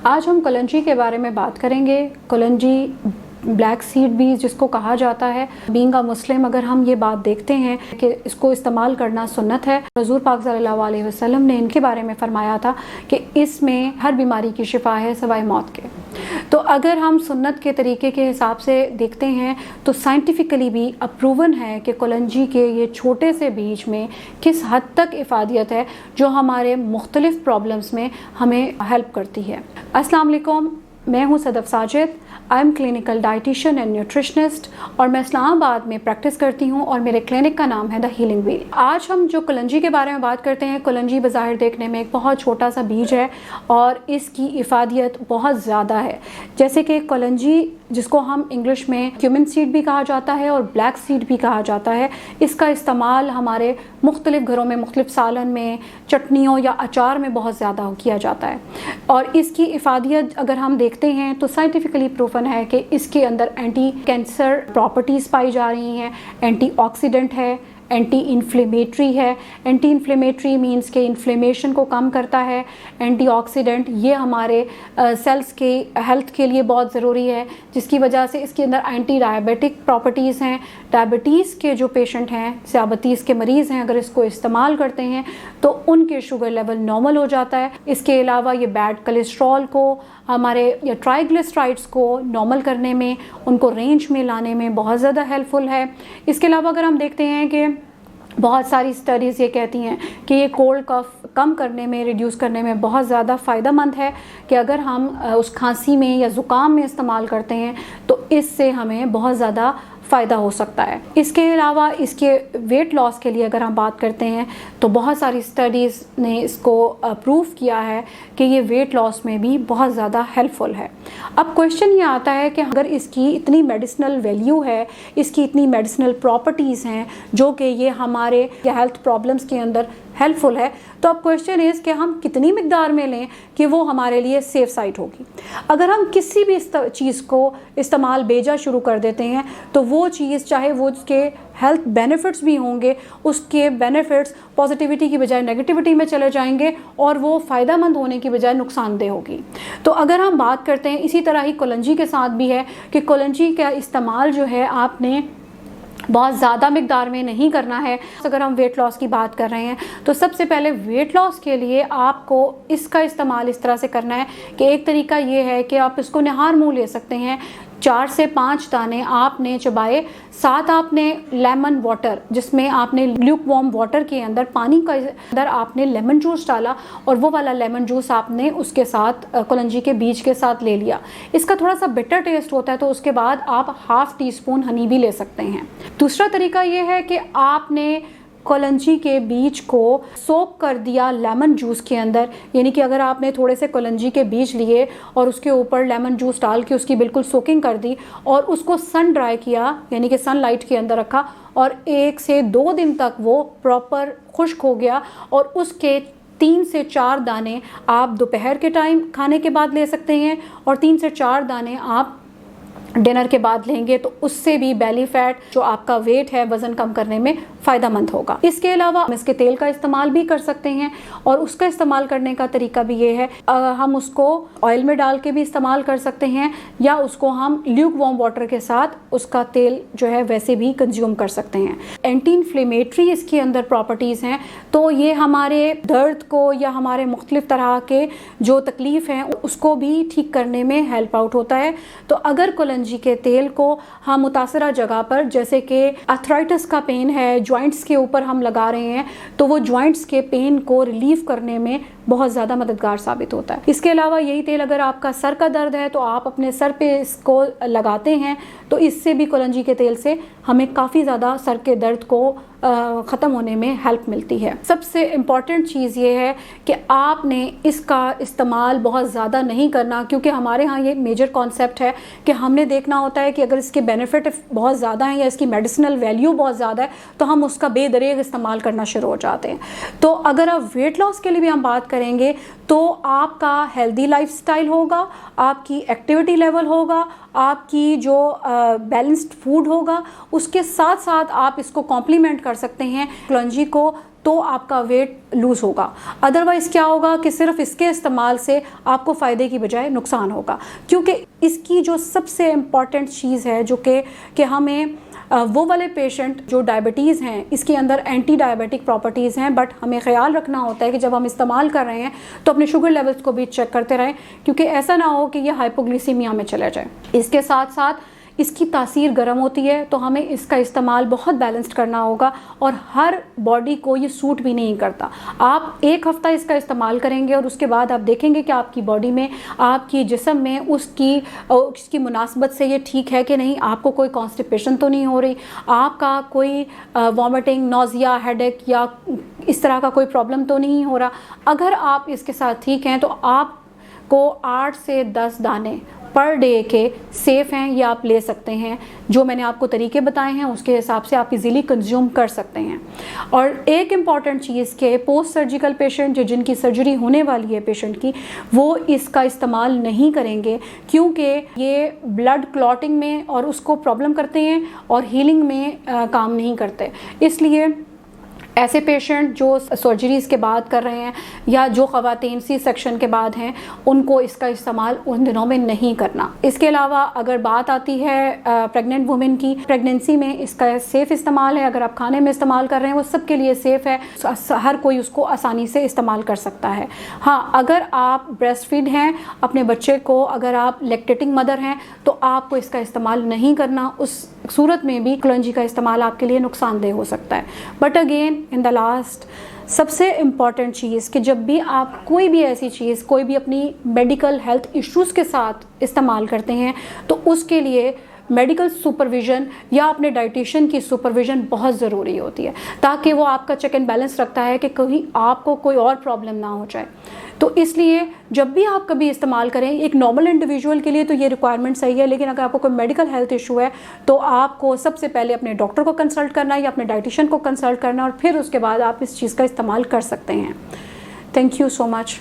आज हम कलंजी के बारे में बात करेंगे। कलंजी ब्लैक सीड बीज जिसको कहा जाता है। बीइंग अ मुस्लिम अगर हम ये बात देखते हैं कि इसको इस्तेमाल करना सुन्नत है। हुज़ूर पाक सल्लल्लाहु अलैहि वसल्लम ने इनके बारे में फरमाया था कि इसमें हर बीमारी की शिफा है सिवाय मौत के। तो अगर हम सुन्नत के तरीके के हिसाब से देखते हैं तो साइंटिफिकली भी अप्रूवन है कि कलंजी के ये छोटे से बीज में किस हद तक इफ़ादियत है जो हमारे मुख्तलिफ़ प्रॉब्लम्स में हमें हेल्प करती है। अस्सलाम वालेकुम, मैं हूँ Sadaf Sajid. I am clinical dietitian and nutritionist और मैं इस्लामाबाद में प्रैक्टिस करती हूँ और मेरे क्लिनिक का नाम है द हीलिंग व्हील। आज हम जो कलंजी के बारे में बात करते हैं, कलंजी बज़ाहिर देखने में एक बहुत छोटा सा बीज है और इसकी इफ़ादियत बहुत ज़्यादा है। जैसे कि कलंजी जिसको हम इंग्लिश में क्यूमिन सीड भी कहा जाता है और ब्लैक सीड भी कहा जाता है, इसका इस्तेमाल हमारे मुख्तलिफ़ घरों में मुख्तलिफ़ सालन में, चटनियों या अचार में बहुत ज़्यादा किया जाता है। और इसकी इफ़ादियत अगर हम देखते हैं तो साइंटिफिकली प्रूफन है कि इसके अंदर एंटी कैंसर प्रॉपर्टीज़ पाई जा रही हैं, एंटीऑक्सीडेंट है, एंटी इन्फ्लेमेटरी है। एंटी इन्फ्लेमेटरी मींस के इन्फ्लेमेशन को कम करता है। एंटीऑक्सीडेंट ये हमारे सेल्स के हेल्थ के लिए बहुत ज़रूरी है, जिसकी वजह से इसके अंदर एंटी डायबिटिक प्रॉपर्टीज़ हैं। डायबिटीज़ के जो पेशेंट हैं, ज़ियाबतीस के मरीज़ हैं, अगर इसको इस्तेमाल करते हैं तो उनके शुगर लेवल नॉर्मल हो जाता है। इसके अलावा ये बैड कोलेस्ट्रॉल को हमारे या ट्राइग्लिसराइड्स को नॉर्मल करने में, उनको रेंज में लाने में बहुत ज़्यादा हेल्पफुल है। इसके अलावा अगर हम देखते हैं कि बहुत सारी स्टडीज़ ये कहती हैं कि ये कोल्ड कफ कम करने में, रिड्यूस करने में बहुत ज़्यादा फ़ायदेमंद है कि अगर हम उस खांसी में या ज़ुकाम में इस्तेमाल करते हैं तो इससे हमें बहुत ज़्यादा फ़ायदा हो सकता है। इसके अलावा इसके वेट लॉस के लिए अगर हम बात करते हैं तो बहुत सारी स्टडीज़ ने इसको प्रूव किया है कि ये वेट लॉस में भी बहुत ज़्यादा हेल्पफुल है। अब क्वेश्चन ये आता है कि अगर इसकी इतनी मेडिसिनल वैल्यू है, इसकी इतनी मेडिसिनल प्रॉपर्टीज़ हैं जो कि ये हमारे हेल्थ प्रॉब्लम्स के अंदर हेल्पफुल है, तो अब क्वेश्चन इज़ कि हम कितनी मिकदार में लें कि वो हमारे लिए सेफ़ साइड होगी। अगर हम किसी भी चीज़ को इस्तेमाल बेजा शुरू कर देते हैं तो वो चीज़, चाहे वो उसके हेल्थ बेनिफिट्स भी होंगे, उसके बेनिफिट्स पॉजिटिविटी की बजाय नेगेटिविटी में चले जाएंगे और वो फ़ायदेमंद होने की बजाय नुकसानदेह होगी। तो अगर हम बात करते हैं, इसी तरह ही कलंजी के साथ भी है कि कलंजी का इस्तेमाल जो है आपने बहुत ज़्यादा मिकदार में नहीं करना है। अगर हम वेट लॉस की बात कर रहे हैं तो सबसे पहले वेट लॉस के लिए आपको इसका इस्तेमाल इस तरह से करना है कि एक तरीका ये है कि आप इसको निहार मुँह ले सकते हैं। 4 से 5 दाने आपने चबाए, साथ आपने लेमन वाटर, जिसमें आपने ल्यूक वार्म वाटर के अंदर पानी का अंदर आपने लेमन जूस डाला और वो वाला लेमन जूस आपने उसके साथ कलंजी के बीज के साथ ले लिया। इसका थोड़ा सा बिटर टेस्ट होता है तो उसके बाद आप ½ टीस्पून हनी भी ले सकते हैं। दूसरा तरीका ये है कि आपने कलंजी के बीज को सोक कर दिया लेमन जूस के अंदर, यानी कि अगर आपने थोड़े से कलंजी के बीज लिए और उसके ऊपर लेमन जूस डाल के उसकी बिल्कुल सोकिंग कर दी और उसको सन ड्राई किया, यानी कि सनलाइट के अंदर रखा और 1 से 2 दिन तक वो प्रॉपर खुश्क हो गया और उसके 3 से 4 दाने आप दोपहर के टाइम खाने के बाद ले सकते हैं और 3 से 4 दाने आप डिनर के बाद लेंगे तो उससे भी बेली फैट, जो आपका वेट है, वज़न कम करने में फ़ायदेमंद होगा। इसके अलावा हम इसके तेल का इस्तेमाल भी कर सकते हैं और उसका इस्तेमाल करने का तरीका भी ये है, हम उसको ऑयल में डाल के भी इस्तेमाल कर सकते हैं या उसको हम ल्यूक वार्म वाटर के साथ उसका तेल जो है वैसे भी कंज्यूम कर सकते हैं। एंटी इन्फ्लेमेटरी इसके अंदर प्रॉपर्टीज़ हैं, तो ये हमारे दर्द को या हमारे मुख्तलिफ़ तरह के जो तकलीफ़ हैं उसको भी ठीक करने में हेल्प आउट होता है। तो अगर कलंजी के तेल को हम मुतासरा जगह पर, जैसे कि आर्थराइटिस का पेन है, जॉइंट्स के ऊपर हम लगा रहे हैं तो वो जॉइंट्स के पेन को रिलीव करने में बहुत ज़्यादा मददगार साबित होता है। इसके अलावा यही तेल अगर आपका सर का दर्द है तो आप अपने सर पे इसको लगाते हैं तो इससे भी कलंजी के तेल से हमें काफ़ी ज़्यादा सर के दर्द को ख़त्म होने में हेल्प मिलती है। सबसे इम्पॉर्टेंट चीज़ ये है कि आपने इसका इस्तेमाल बहुत ज़्यादा नहीं करना, क्योंकि हमारे यहाँ ये मेजर कॉन्सेप्ट है कि हमने देखना होता है कि अगर इसके बेनिफिट बहुत ज़्यादा हैं या इसकी मेडिसिनल वैल्यू बहुत ज़्यादा है तो हम उसका बेदरेग इस्तेमाल करना शुरू हो जाते हैं। तो अगर आप वेट लॉस के लिए भी हम बात करेंगे तो आपका हेल्दी लाइफस्टाइल होगा, आपकी एक्टिविटी लेवल होगा, आपकी जो बैलेंस्ड फूड होगा, उसके साथ साथ आप इसको कॉम्प्लीमेंट कर कर सकते हैं कलौंजी को, तो आपका वेट लूज़ होगा। अदरवाइज़ क्या होगा कि सिर्फ इसके इस्तेमाल से आपको फ़ायदे की बजाय नुकसान होगा, क्योंकि इसकी जो सबसे इम्पॉर्टेंट चीज़ है जो कि हमें वो वाले पेशेंट जो डायबिटीज़ हैं, इसके अंदर एंटी डायबिटिक प्रॉपर्टीज़ हैं, बट हमें ख्याल रखना होता है कि जब हम इस्तेमाल कर रहे हैं तो अपने शुगर लेवल्स को भी चेक करते रहें, क्योंकि ऐसा ना हो कि ये हाइपोग्लिसीमिया में चला जाए। इसके साथ साथ इसकी तासीर गर्म होती है, तो हमें इसका इस्तेमाल बहुत बैलेंस्ड करना होगा, और हर बॉडी को ये सूट भी नहीं करता। आप 1 हफ़्ता इसका इस्तेमाल करेंगे और उसके बाद आप देखेंगे कि आपकी बॉडी में, आपकी जिस्म में उसकी मुनासबत से ये ठीक है कि नहीं, आपको कोई कॉन्स्टिपेशन तो नहीं हो रही, आपका कोई वॉमिटिंग, नोज़िया, हेडेक या इस तरह का कोई प्रॉब्लम तो नहीं हो रहा। अगर आप इसके साथ ठीक हैं तो आपको 8 से 10 दाने पर डे के सेफ़ हैं, ये आप ले सकते हैं। जो मैंने आपको तरीके बताए हैं उसके हिसाब से आप इजीली कंज्यूम कर सकते हैं। और एक इम्पॉर्टेंट चीज़ के पोस्ट सर्जिकल पेशेंट, जो जिनकी सर्जरी होने वाली है पेशेंट की, वो इसका इस्तेमाल नहीं करेंगे, क्योंकि ये ब्लड क्लॉटिंग में और उसको प्रॉब्लम करते हैं और हीलिंग में काम नहीं करते। इसलिए ऐसे पेशेंट जो सर्जरीज़ के बाद कर रहे हैं या जो ख़वातीन सी सेक्शन के बाद हैं, उनको इसका इस्तेमाल उन दिनों में नहीं करना। इसके अलावा अगर बात आती है प्रेग्नेंट वुमेन की, प्रेगनेंसी में इसका सेफ़ इस्तेमाल है। अगर आप खाने में इस्तेमाल कर रहे हैं वो सब के लिए सेफ़ है, हर कोई उसको आसानी से इस्तेमाल कर सकता है। हाँ, अगर आप ब्रेस्ट फीड हैं अपने बच्चे को, अगर आप लैक्टेटिंग मदर हैं, तो आपको इसका इस्तेमाल नहीं करना। उस सूरत में भी कलौंजी का इस्तेमाल आपके लिए नुकसानदेह हो सकता है। But again in the last, सबसे इम्पॉर्टेंट चीज़ कि जब भी आप कोई भी ऐसी चीज़, कोई भी अपनी मेडिकल हेल्थ इश्यूज़ के साथ इस्तेमाल करते हैं, तो उसके लिए मेडिकल सुपरविज़न या अपने डाइटिशियन की सुपरविज़न बहुत ज़रूरी होती है, ताकि वो आपका चेक एंड बैलेंस रखता है कि कहीं आपको कोई और प्रॉब्लम ना हो जाए। तो इसलिए जब भी आप कभी इस्तेमाल करें, एक नॉर्मल इंडिविजुअल के लिए तो ये रिक्वायरमेंट सही है, लेकिन अगर आपको कोई मेडिकल हेल्थ इशू है तो आपको सबसे पहले अपने डॉक्टर को कंसल्ट करना है या अपने डाइटिशियन को कंसल्ट करना है, और फिर उसके बाद आप इस चीज़ का इस्तेमाल कर सकते हैं। Thank you so much.